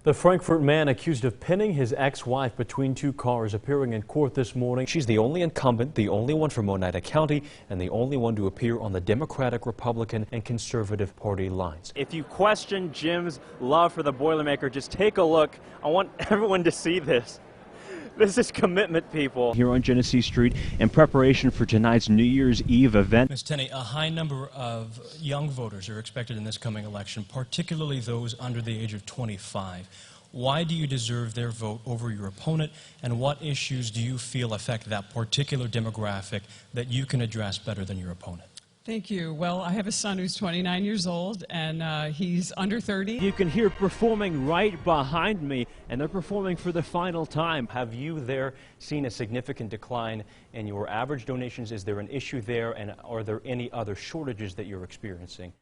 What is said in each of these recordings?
The Frankfort man accused of pinning his ex-wife between two cars appearing in court this morning. She's the only incumbent, the only one from Oneida County, and the only one to appear on the Democratic, Republican, and Conservative Party lines. If you question Jim's love for the Boilermaker, just take a look. I want everyone to see this. This is commitment, people. Here on Genesee Street in preparation for tonight's New Year's Eve event. Ms. Tenney, a high number of young voters are expected in this coming election, particularly those under the age of 25. Why do you deserve their vote over your opponent, and what issues do you feel affect that particular demographic that you can address better than your opponent? Thank you. Well, I have a son who's 29 years old, and he's under 30. You can hear performing right behind me, and they're performing for the final time. Have you there seen a significant decline in your average donations? Is there an issue there, and are there any other shortages that you're experiencing?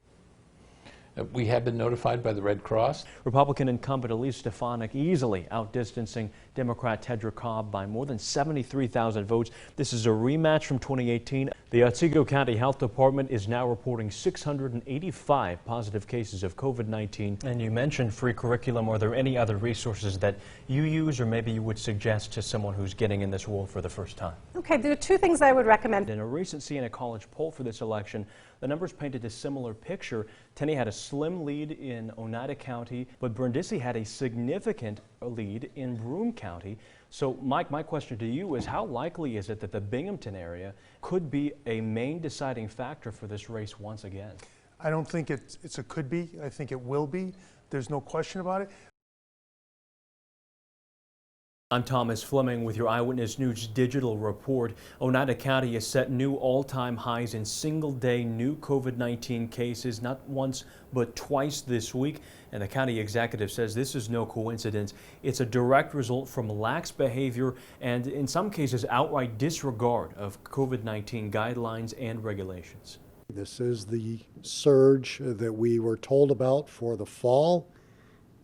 We have been notified by the Red Cross. Republican incumbent Elise Stefanik easily outdistancing Democrat Tedra Cobb by more than 73,000 votes. This is a rematch from 2018. The Otsego County Health Department is now reporting 685 positive cases of COVID-19. And you mentioned free curriculum. Are there any other resources that you use or maybe you would suggest to someone who's getting in this role for the first time? Okay, there are two things I would recommend. In a recent Siena College poll for this election, the numbers painted a similar picture. Tenney had a slim lead in Oneida County, but Brindisi had a significant lead in Broome County. So, Mike, my question to you is, how likely is it that the Binghamton area could be a main deciding factor for this race once again? I don't think it's a could be. I think it will be. There's no question about it. I'm Thomas Fleming with your Eyewitness News digital report. Oneida County has set new all-time highs in single-day new COVID-19 cases, not once but twice this week. And the county executive says this is no coincidence. It's a direct result from lax behavior and, in some cases, outright disregard of COVID-19 guidelines and regulations. This is the surge that we were told about for the fall.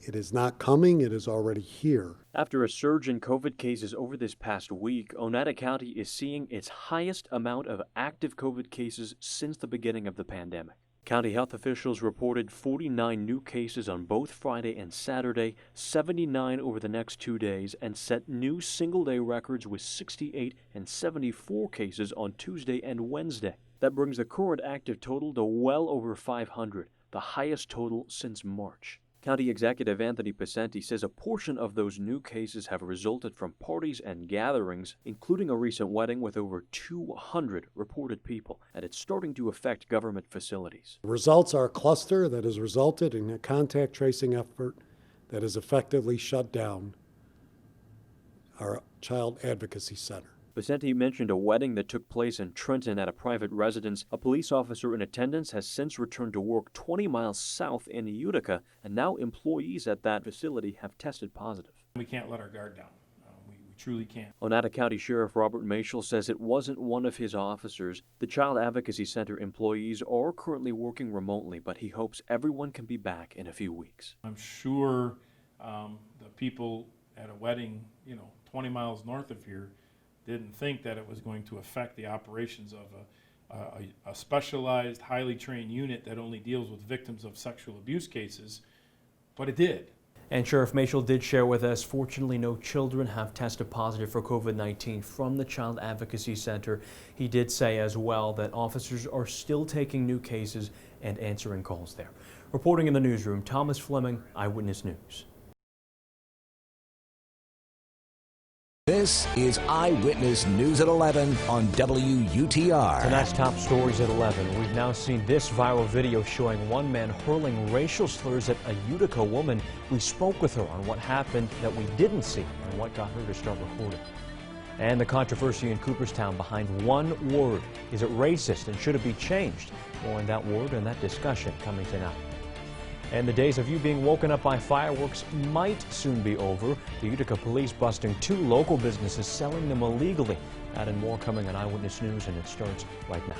It is not coming, it is already here. After a surge in COVID cases over this past week, Oneida County is seeing its highest amount of active COVID cases since the beginning of the pandemic. County health officials reported 49 new cases on both Friday and Saturday, 79 over the next 2 days, and set new single-day records with 68 and 74 cases on Tuesday and Wednesday. That brings the current active total to well over 500, the highest total since March. County Executive Anthony Pacenti says a portion of those new cases have resulted from parties and gatherings, including a recent wedding with over 200 reported people, and it's starting to affect government facilities. The results are a cluster that has resulted in a contact tracing effort that has effectively shut down our Child Advocacy Center. Pacenti mentioned a wedding that took place in Trenton at a private residence. A police officer in attendance has since returned to work 20 miles south in Utica, and now employees at that facility have tested positive. We can't let our guard down. We truly can't. Oneida County Sheriff Robert Mashel says it wasn't one of his officers. The Child Advocacy Center employees are currently working remotely, but he hopes everyone can be back in a few weeks. I'm sure the people at a wedding, 20 miles north of here, didn't think that it was going to affect the operations of a specialized, highly trained unit that only deals with victims of sexual abuse cases, but it did. And Sheriff Mashel did share with us, fortunately no children have tested positive for COVID-19 from the Child Advocacy Center. He did say as well that officers are still taking new cases and answering calls there. Reporting in the newsroom, Thomas Fleming, Eyewitness News. This is Eyewitness News at 11 on WUTR. Tonight's top stories at 11. We've now seen this viral video showing one man hurling racial slurs at a Utica woman. We spoke with her on what happened that we didn't see and what got her to start recording. And the controversy in Cooperstown behind one word. Is it racist and should it be changed? More on that word and that discussion coming tonight. And the days of you being woken up by fireworks might soon be over. The Utica police busting 2 local businesses selling them illegally. That and more coming on Eyewitness News, and it starts right now.